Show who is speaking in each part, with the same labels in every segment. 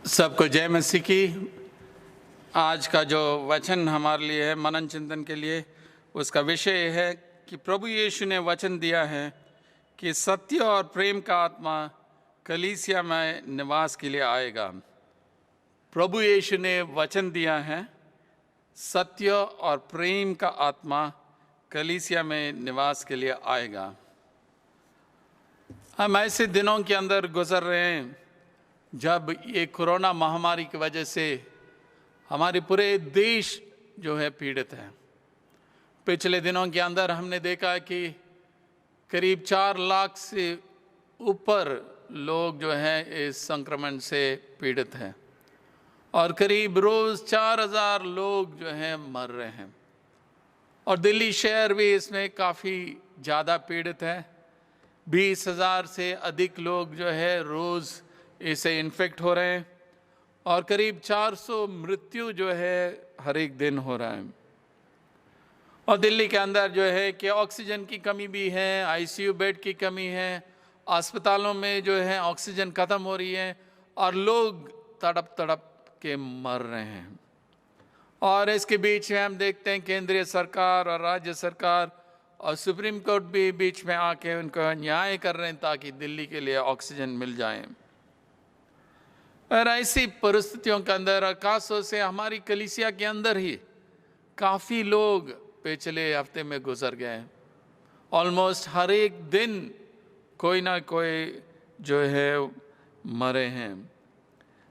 Speaker 1: सबको जय मसीह की। आज का जो वचन हमारे लिए है मनन चिंतन के लिए, उसका विषय है कि प्रभु यीशु ने वचन दिया है कि सत्य और प्रेम का आत्मा कलीसिया में निवास के लिए आएगा। प्रभु यीशु ने वचन दिया है, सत्य और प्रेम का आत्मा कलीसिया में निवास के लिए आएगा। हम ऐसे दिनों के अंदर गुजर रहे हैं जब ये कोरोना महामारी की वजह से हमारे पूरे देश जो है पीड़ित है। पिछले दिनों के अंदर हमने देखा कि करीब 4 लाख से ऊपर लोग जो हैं इस संक्रमण से पीड़ित हैं और करीब रोज़ 4000 लोग जो हैं मर रहे हैं। और दिल्ली शहर भी इसमें काफ़ी ज़्यादा पीड़ित है। 20,000 से अधिक लोग जो है रोज़ इससे इन्फेक्ट हो रहे हैं और करीब 400 मृत्यु जो है हर एक दिन हो रहा है। और दिल्ली के अंदर जो है कि ऑक्सीजन की कमी भी है, आईसीयू बेड की कमी है, अस्पतालों में जो है ऑक्सीजन ख़त्म हो रही है और लोग तड़प तड़प के मर रहे हैं। और इसके बीच में हम देखते हैं केंद्रीय सरकार और राज्य सरकार और सुप्रीम कोर्ट भी बीच में आके उनको न्याय कर रहे हैं ताकि दिल्ली के लिए ऑक्सीजन मिल जाए। और ऐसी परिस्थितियों के अंदर खासतौर से हमारी कलीसिया के अंदर ही काफ़ी लोग पिछले हफ्ते में गुजर गए। ऑलमोस्ट हर एक दिन कोई ना कोई जो है मरे हैं।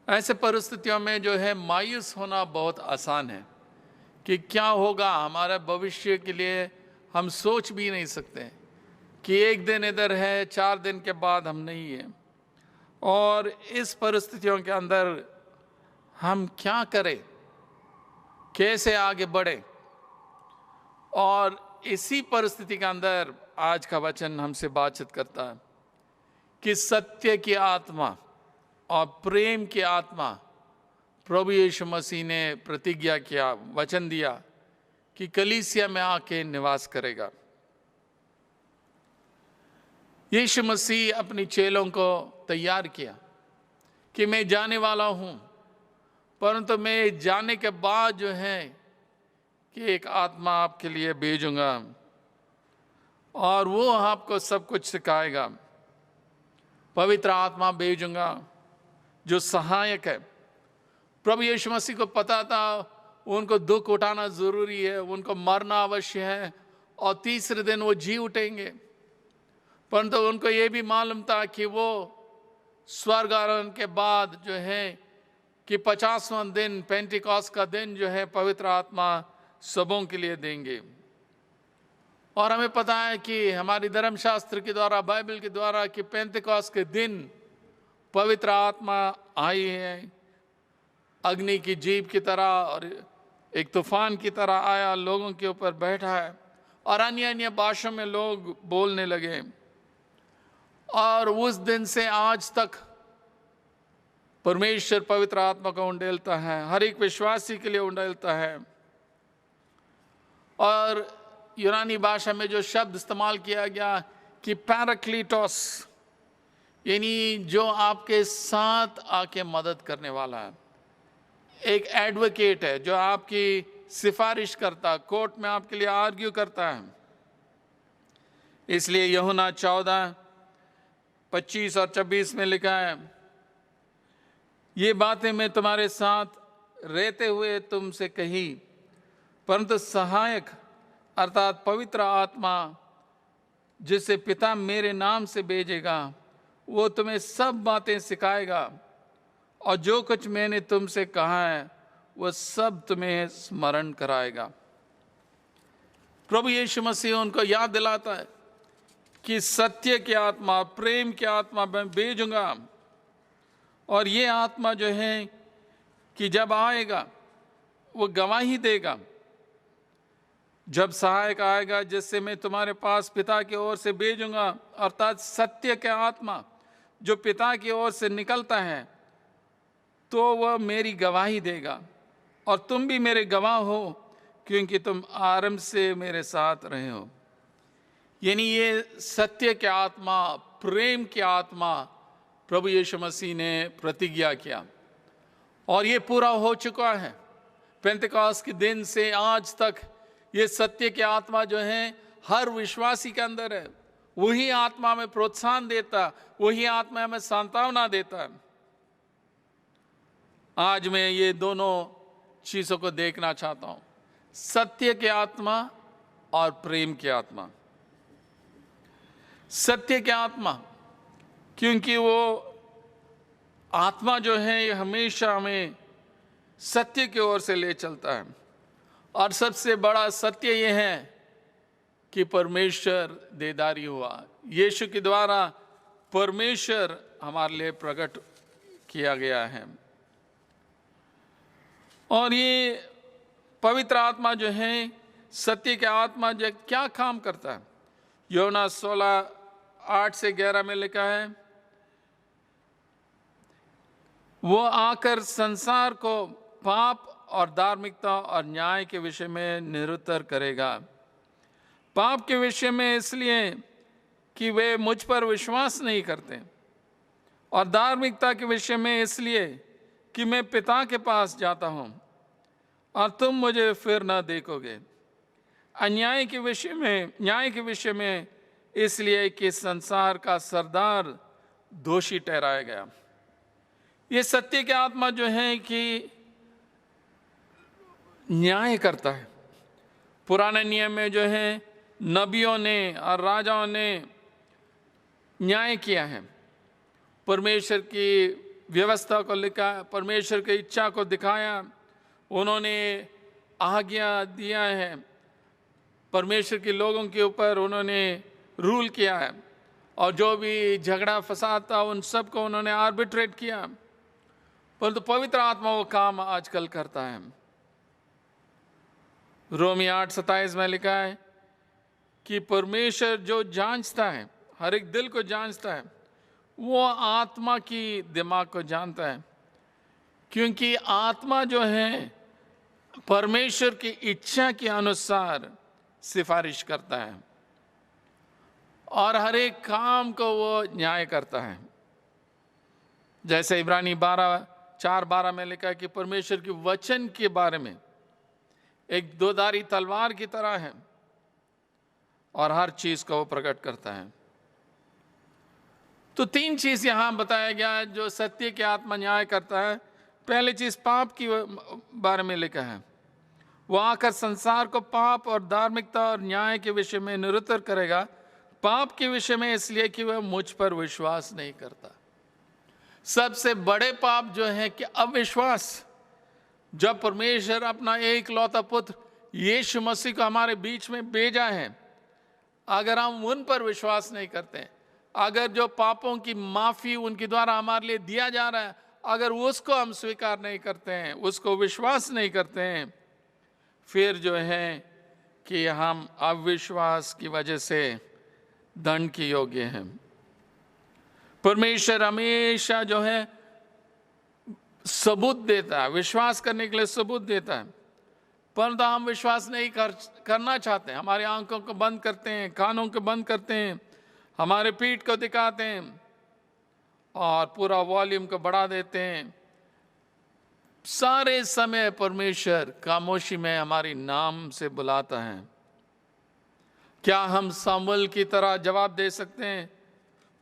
Speaker 1: ऐसे परिस्थितियों में जो है मायूस होना बहुत आसान है कि क्या होगा हमारे भविष्य के लिए। हम सोच भी नहीं सकते कि एक दिन इधर है, 4 दिन के बाद हम नहीं है। और इस परिस्थितियों के अंदर हम क्या करें, कैसे आगे बढ़े। और इसी परिस्थिति के अंदर आज का वचन हमसे बातचीत करता है कि सत्य की आत्मा और प्रेम की आत्मा प्रभु यीशु मसीह ने प्रतिज्ञा किया, वचन दिया कि कलीसिया में आके निवास करेगा। यीशु मसीह अपनी चेलों को तैयार किया कि मैं जाने वाला हूँ, परंतु मैं जाने के बाद जो है कि एक आत्मा आपके लिए भेजूंगा और वो आपको सब कुछ सिखाएगा। पवित्र आत्मा भेजूंगा जो सहायक है। प्रभु यीशु मसीह को पता था उनको दुख उठाना ज़रूरी है, उनको मरना अवश्य है और तीसरे दिन वो जी उठेंगे। परंतु उनको ये भी मालूम था कि वो स्वर्ग आरोहण के बाद जो है कि 50वां दिन पेंटिकॉस्ट का दिन जो है पवित्र आत्मा सबों के लिए देंगे। और हमें पता है कि हमारी धर्मशास्त्र के द्वारा, बाइबल के द्वारा कि पेंटिकॉस्ट के दिन पवित्र आत्मा आई है अग्नि की जीभ की तरह और एक तूफान की तरह आया, लोगों के ऊपर बैठा है और अन्य अन्य भाषाओं में लोग बोलने लगे। और उस दिन से आज तक परमेश्वर पवित्र आत्मा को उंडेलता है, हर एक विश्वासी के लिए उंडेलता है। और यूनानी भाषा में जो शब्द इस्तेमाल किया गया कि पैराक्लीटोस, यानी जो आपके साथ आके मदद करने वाला है, एक एडवोकेट है जो आपकी सिफारिश करता, कोर्ट में आपके लिए आर्ग्यू करता है। इसलिए यूहन्ना 14:25 और 26 में लिखा है, ये बातें मैं तुम्हारे साथ रहते हुए तुमसे कही, परंतु सहायक अर्थात पवित्र आत्मा जिसे पिता मेरे नाम से भेजेगा वो तुम्हें सब बातें सिखाएगा और जो कुछ मैंने तुमसे कहा है वह सब तुम्हें स्मरण कराएगा। प्रभु यीशु मसीह उनको याद दिलाता है कि सत्य की आत्मा, प्रेम की आत्मा मैं भेजूंगा। और ये आत्मा जो है कि जब आएगा वो गवाही देगा। जब सहायक आएगा जिससे मैं तुम्हारे पास पिता की ओर से भेजूंगा, अर्थात सत्य के आत्मा जो पिता की ओर से निकलता है, तो वह मेरी गवाही देगा और तुम भी मेरे गवाह हो क्योंकि तुम आरंभ से मेरे साथ रहे हो। यानी ये सत्य की आत्मा, प्रेम की आत्मा प्रभु यीशु मसीह ने प्रतिज्ञा किया और ये पूरा हो चुका है। पेंतेकोस्त के दिन से आज तक ये सत्य की आत्मा जो है हर विश्वासी के अंदर है। वही आत्मा में प्रोत्साहन देता, वही आत्मा में सांत्वना देता है। आज मैं ये दोनों चीजों को देखना चाहता हूं, सत्य की आत्मा और प्रेम की आत्मा। सत्य की आत्मा, क्योंकि वो आत्मा जो है हमेशा हमें सत्य की ओर से ले चलता है। और सबसे बड़ा सत्य ये है कि परमेश्वर देदारी हुआ, यीशु के द्वारा परमेश्वर हमारे लिए प्रकट किया गया है। और ये पवित्र आत्मा जो है, सत्य की आत्मा जो क्या काम करता है, यूहन्ना 16:8-11 में लिखा है, वो आकर संसार को पाप और धार्मिकता और न्याय के विषय में निरुत्तर करेगा। पाप के विषय में इसलिए कि वे मुझ पर विश्वास नहीं करते, और धार्मिकता के विषय में इसलिए कि मैं पिता के पास जाता हूं और तुम मुझे फिर न देखोगे। अन्याय के विषय में, न्याय के विषय में इसलिए कि संसार का सरदार दोषी ठहराया गया। ये सत्य की आत्मा जो है कि न्याय करता है। पुराने नियम में जो है नबियों ने और राजाओं ने न्याय किया है, परमेश्वर की व्यवस्था को लिखा, परमेश्वर की इच्छा को दिखाया, उन्होंने आज्ञा दिया है, परमेश्वर के लोगों के ऊपर उन्होंने रूल किया है, और जो भी झगड़ा फसाद था उन सब को उन्होंने आर्बिट्रेट किया। परंतु पवित्र आत्मा वो काम आजकल करता है। रोमी 8:27 में लिखा है कि परमेश्वर जो जांचता है, हर एक दिल को जांचता है, वो आत्मा की दिमाग को जानता है, क्योंकि आत्मा जो है परमेश्वर की इच्छा के अनुसार सिफारिश करता है और हर एक काम को वो न्याय करता है। जैसे इब्रानी 4:12 में लिखा है कि परमेश्वर के वचन के बारे में एक दोधारी तलवार की तरह है और हर चीज को वो प्रकट करता है। तो 3 चीज यहां बताया गया है जो सत्य की आत्मा न्याय करता है। पहली चीज पाप की बारे में लिखा है, वो आकर संसार को पाप और धार्मिकता और न्याय के विषय में निरुत्तर करेगा। पाप के विषय में इसलिए कि वह मुझ पर विश्वास नहीं करता। सबसे बड़े पाप जो है कि अविश्वास। जब परमेश्वर अपना एक लौता पुत्र यीशु मसीह को हमारे बीच में भेजा है, अगर हम उन पर विश्वास नहीं करते, अगर जो पापों की माफी उनके द्वारा हमारे लिए दिया जा रहा है, अगर उसको हम स्वीकार नहीं करते हैं, उसको विश्वास नहीं करते हैं, फिर जो है कि हम अविश्वास की वजह से दंड के योग्य हैं। परमेश्वर हमेशा जो है सबूत देता है, विश्वास करने के लिए सबूत देता है, परंतु हम विश्वास नहीं करना चाहते। हमारी आंखों को बंद करते हैं, कानों को बंद करते हैं, हमारे पीठ को दिखाते हैं और पूरा वॉल्यूम को बढ़ा देते हैं। सारे समय परमेश्वर खामोशी में हमारी नाम से बुलाता है। क्या हम सामुएल की तरह जवाब दे सकते हैं,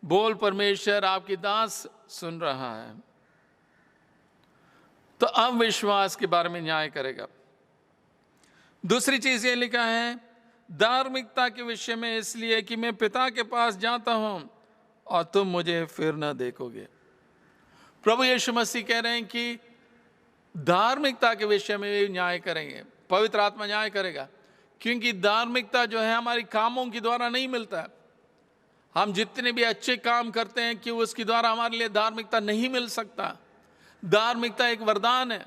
Speaker 1: बोल परमेश्वर आपकी दास सुन रहा है? तो अविश्वास के बारे में न्याय करेगा। दूसरी चीज ये लिखा है, धार्मिकता के विषय में इसलिए कि मैं पिता के पास जाता हूं और तुम मुझे फिर न देखोगे। प्रभु यीशु मसीह कह रहे हैं कि धार्मिकता के विषय में भी न्याय करेंगे, पवित्र आत्मा न्याय करेगा, क्योंकि धार्मिकता जो है हमारी कामों के द्वारा नहीं मिलता। हम जितने भी अच्छे काम करते हैं कि उसके द्वारा हमारे लिए धार्मिकता नहीं मिल सकता। धार्मिकता एक वरदान है,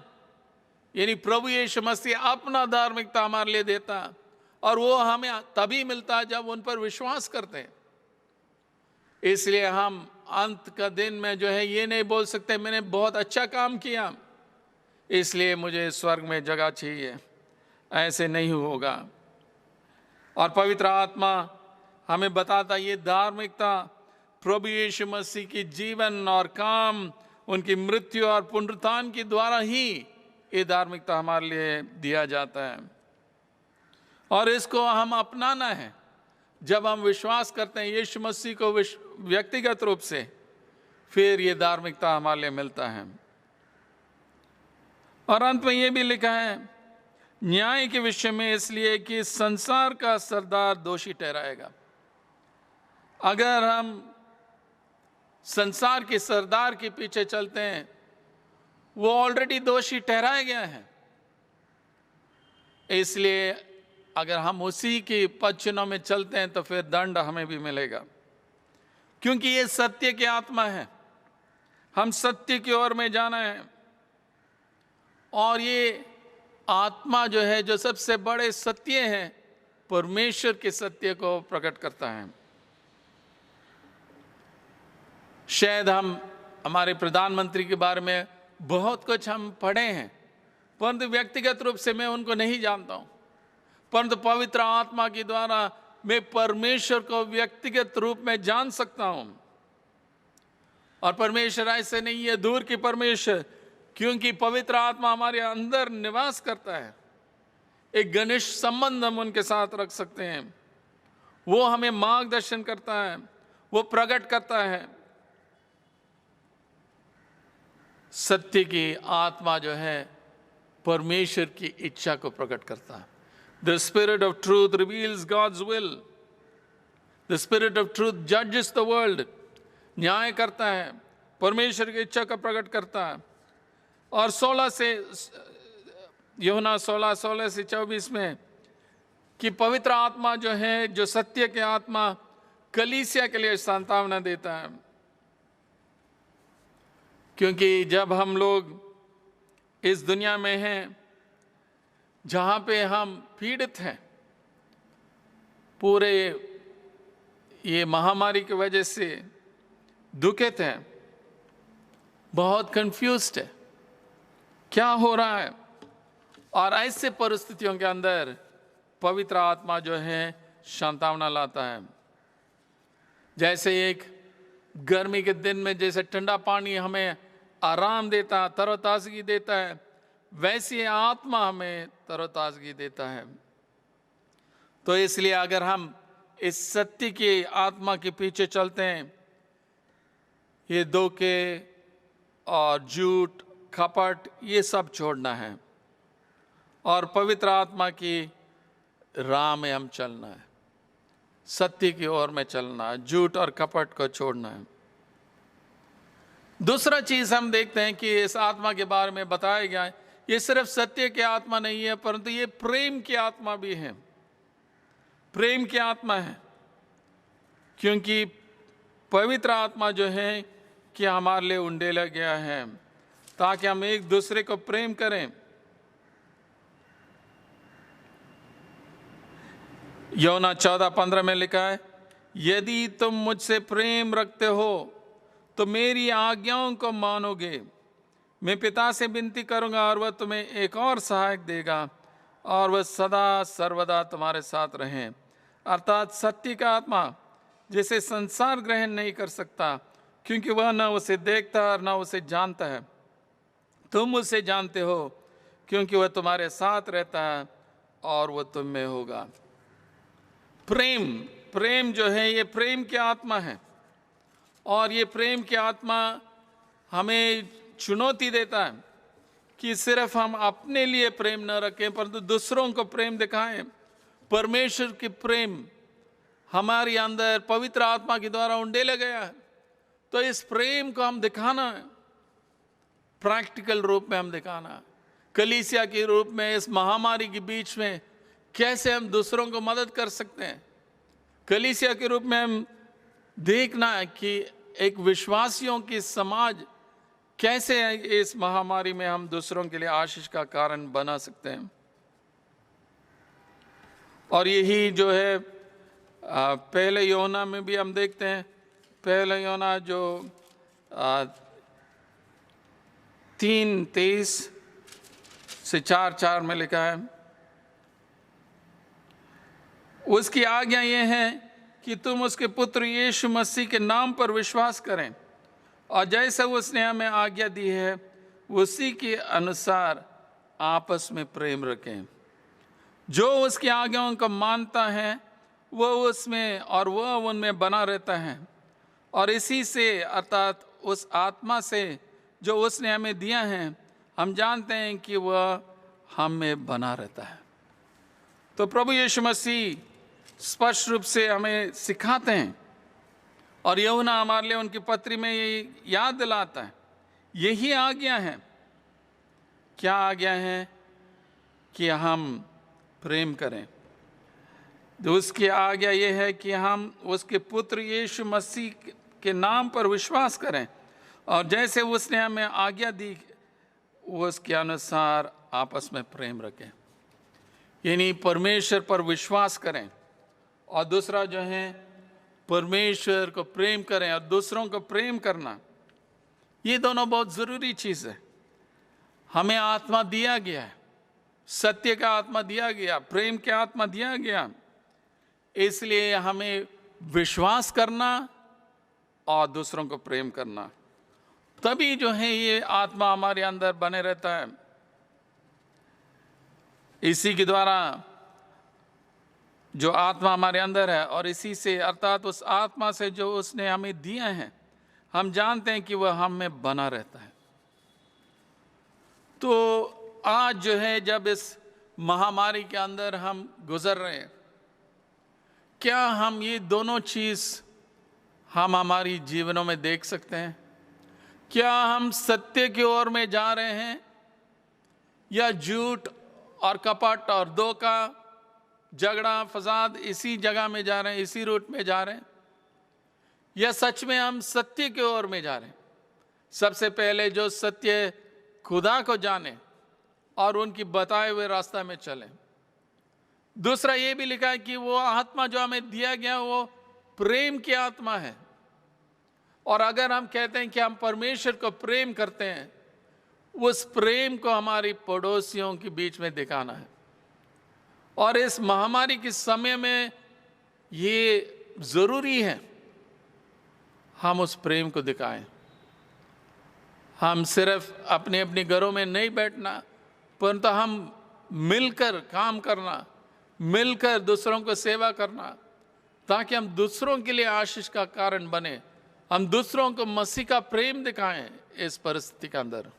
Speaker 1: यानी प्रभु यीशु मसीह अपना धार्मिकता हमारे लिए देता और वो हमें तभी मिलता है जब उन पर विश्वास करते हैं। इसलिए हम अंत का दिन में जो है ये नहीं बोल सकते मैंने बहुत अच्छा काम किया इसलिए मुझे स्वर्ग में जगह चाहिए, ऐसे नहीं होगा। और पवित्र आत्मा हमें बताता ये धार्मिकता प्रभु यीशु मसीह की जीवन और काम उनकी मृत्यु और पुनरुत्थान के द्वारा ही ये धार्मिकता हमारे लिए दिया जाता है, और इसको हम अपनाना है। जब हम विश्वास करते हैं यीशु मसीह को व्यक्तिगत रूप से, फिर ये धार्मिकता हमारे लिए मिलता है। और अंत में ये भी लिखा है न्याय के विषय में, इसलिए कि संसार का सरदार दोषी ठहराएगा। अगर हम संसार के सरदार के पीछे चलते हैं, वो ऑलरेडी दोषी ठहराए गए हैं। इसलिए अगर हम उसी के पद चिन्हों में चलते हैं तो फिर दंड हमें भी मिलेगा, क्योंकि ये सत्य की आत्मा है। हम सत्य की ओर में जाना है, और ये आत्मा जो है, जो सबसे बड़े सत्य हैं, परमेश्वर के सत्य को प्रकट करता है। शायद हम हमारे प्रधानमंत्री के बारे में बहुत कुछ हम पढ़े हैं, परंतु व्यक्तिगत रूप से मैं उनको नहीं जानता हूं। परंतु पवित्र आत्मा के द्वारा मैं परमेश्वर को व्यक्तिगत रूप में जान सकता हूं। और परमेश्वर ऐसे नहीं है दूर की परमेश्वर, क्योंकि पवित्र आत्मा हमारे अंदर निवास करता है। एक घनिष्ठ संबंध हम उनके साथ रख सकते हैं। वो हमें मार्गदर्शन करता है, वो प्रकट करता है। सत्य की आत्मा जो है परमेश्वर की इच्छा को प्रकट करता है। The Spirit of truth reveals God's will. The Spirit of truth judges the world. न्याय करता है, परमेश्वर की इच्छा का प्रकट करता है। और 16 से यूहन्ना 16 से 24 में कि पवित्र आत्मा जो है, जो सत्य की आत्मा, कलीसिया के लिए सांत्वना देता है। क्योंकि जब हम लोग इस दुनिया में हैं जहाँ पे हम पीड़ित हैं, पूरे ये महामारी की वजह से दुखित हैं, बहुत कंफ्यूज्ड है, क्या हो रहा है, और ऐसे परिस्थितियों के अंदर पवित्र आत्मा जो है सांत्वना लाता है। जैसे एक गर्मी के दिन में जैसे ठंडा पानी हमें आराम देता है, तरोताजगी देता है, वैसी आत्मा हमें तरोताजगी देता है। तो इसलिए अगर हम इस सत्य की आत्मा के पीछे चलते हैं, ये धोखे और झूठ, कपट, ये सब छोड़ना है और पवित्र आत्मा की राह में हम चलना है, सत्य की ओर में चलना है, झूठ और कपट को छोड़ना है। दूसरा चीज हम देखते हैं कि इस आत्मा के बारे में बताया गया है, ये सिर्फ सत्य की आत्मा नहीं है, परंतु ये प्रेम की आत्मा भी है। प्रेम की आत्मा है, क्योंकि पवित्र आत्मा जो है कि हमारे लिए उंडेला गया है ताकि हम एक दूसरे को प्रेम करें। यूहन्ना 14:15 में लिखा है, यदि तुम मुझसे प्रेम रखते हो तो मेरी आज्ञाओं को मानोगे। मैं पिता से विनती करूंगा और वह तुम्हें एक और सहायक देगा, और वह सदा सर्वदा तुम्हारे साथ रहे, अर्थात सत्य का आत्मा, जिसे संसार ग्रहण नहीं कर सकता, क्योंकि वह न उसे देखता और न उसे जानता है। तुम उसे जानते हो, क्योंकि वह तुम्हारे साथ रहता है और वह तुम में होगा। प्रेम जो है, ये प्रेम की आत्मा है, और ये प्रेम की आत्मा हमें चुनौती देता है कि सिर्फ हम अपने लिए प्रेम न रखें, परंतु दूसरों को प्रेम दिखाएं। परमेश्वर की प्रेम हमारे अंदर पवित्र आत्मा के द्वारा उंडेला गया है, तो इस प्रेम को हम दिखाना है, प्रैक्टिकल रूप में हम दिखाना है। कलीसिया के रूप में इस महामारी के बीच में कैसे हम दूसरों को मदद कर सकते हैं। कलीसिया के रूप में हम देखना है कि एक विश्वासियों की समाज कैसे इस महामारी में हम दूसरों के लिए आशीष का कारण बना सकते हैं। और यही जो है पहले यूहन्ना में भी हम देखते हैं, पहले यूहन्ना जो 3:23 से 4:4 में लिखा है, उसकी आज्ञा ये है कि तुम उसके पुत्र यीशु मसीह के नाम पर विश्वास करें और जैसे उसने हमें आज्ञा दी है उसी के अनुसार आपस में प्रेम रखें। जो उसकी आज्ञाओं को मानता है वह उसमें और वह उनमें बना रहता है, और इसी से अर्थात उस आत्मा से जो उसने हमें दिया है हम जानते हैं कि वह हम में बना रहता है। तो प्रभु यीशु मसीह स्पष्ट रूप से हमें सिखाते हैं, और यूहन्ना हमारे लिए उनकी पत्री में ये याद दिलाता है। यही आज्ञा है। क्या आज्ञा है? कि हम प्रेम करें। तो उसकी आज्ञा ये है कि हम उसके पुत्र यीशु मसीह के नाम पर विश्वास करें, और जैसे उसने हमें आज्ञा दी उसके अनुसार आपस में प्रेम रखें, यानी परमेश्वर पर विश्वास करें, और दूसरा जो है परमेश्वर को प्रेम करें और दूसरों को प्रेम करना। ये दोनों बहुत ज़रूरी चीज़ है। हमें आत्मा दिया गया है, सत्य का आत्मा दिया गया, प्रेम का आत्मा दिया गया, इसलिए हमें विश्वास करना और दूसरों को प्रेम करना, तभी जो है ये आत्मा हमारे अंदर बने रहता है। इसी के द्वारा जो आत्मा हमारे अंदर है, और इसी से अर्थात उस आत्मा से जो उसने हमें दिया है हम जानते हैं कि वह हम में बना रहता है। तो आज जो है जब इस महामारी के अंदर हम गुजर रहे हैं, क्या हम ये दोनों चीज़ हम हमारी जीवनों में देख सकते हैं? क्या हम सत्य की ओर में जा रहे हैं या झूठ और कपट और धोखा, झगड़ा, फसाद इसी जगह में जा रहे हैं, इसी रूट में जा रहे हैं, या सच में हम सत्य की ओर में जा रहे हैं? सबसे पहले जो सत्य खुदा को जाने और उनकी बताए हुए रास्ता में चलें। दूसरा ये भी लिखा है कि वो आत्मा जो हमें दिया गया वो प्रेम की आत्मा है, और अगर हम कहते हैं कि हम परमेश्वर को प्रेम करते हैं, उस प्रेम को हमारी पड़ोसियों के बीच में दिखाना है। और इस महामारी के समय में ये ज़रूरी है हम उस प्रेम को दिखाएं। हम सिर्फ अपने अपने घरों में नहीं बैठना, परंतु हम मिलकर काम करना, मिलकर दूसरों को सेवा करना, ताकि हम दूसरों के लिए आशीष का कारण बने, हम दूसरों को मसीह का प्रेम दिखाएं। इस परिस्थिति के अंदर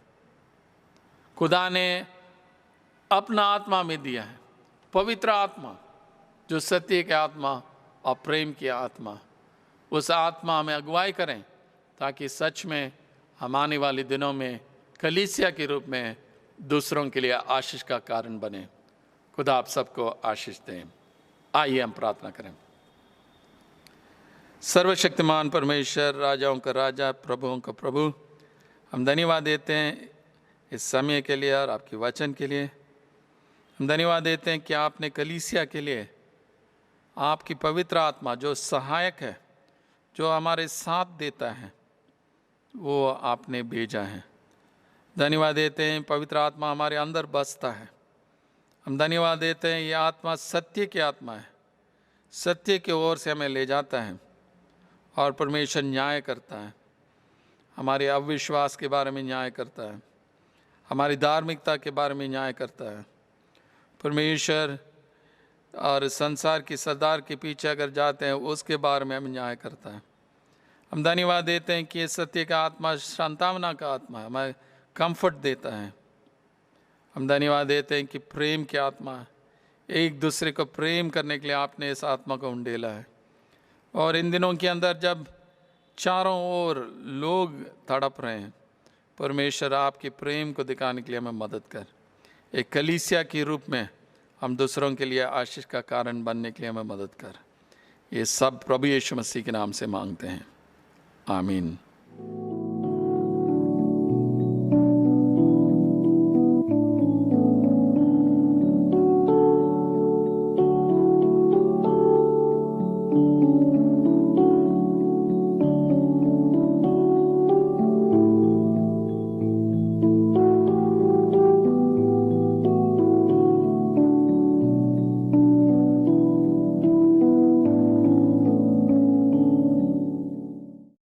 Speaker 1: खुदा ने अपना आत्मा में दिया है, पवित्र आत्मा, जो सत्य की आत्मा और प्रेम की आत्मा। उस आत्मा में अगुवाई करें ताकि सच में हम आने वाले दिनों में कलीसिया के रूप में दूसरों के लिए आशीष का कारण बने। खुदा आप सबको आशीष दें। आइए हम प्रार्थना करें। सर्वशक्तिमान परमेश्वर, राजाओं का राजा, प्रभुओं का प्रभु, हम धन्यवाद देते हैं इस समय के लिए और आपके वचन के लिए। हम धन्यवाद देते हैं कि आपने कलीसिया के लिए आपकी पवित्र आत्मा जो सहायक है, जो हमारे साथ देता है, वो आपने भेजा है। धन्यवाद देते हैं पवित्र आत्मा हमारे अंदर बसता है। हम धन्यवाद देते हैं ये आत्मा सत्य की आत्मा है, सत्य की ओर से हमें ले जाता है और परमेश्वर न्याय करता है। हमारे अविश्वास के बारे में न्याय करता है, हमारी धार्मिकता के बारे में न्याय करता है। परमेश्वर और संसार की सरदार के पीछे अगर जाते हैं उसके बारे में हमें न्याय करता है। हम धन्यवाद देते हैं कि ये सत्य का आत्मा सांत्वना का आत्मा है, हमें कंफर्ट देता है। हम धन्यवाद देते हैं कि प्रेम की आत्मा, एक दूसरे को प्रेम करने के लिए आपने इस आत्मा को उंडेला है। और इन दिनों के अंदर जब चारों ओर लोग तड़प रहे हैं, परमेश्वर आपके प्रेम को दिखाने के लिए हमें मदद कर। एक कलीसिया के रूप में हम दूसरों के लिए आशीष का कारण बनने के लिए हमें मदद कर। ये सब प्रभु यीशु मसीह के नाम से मांगते हैं, आमीन।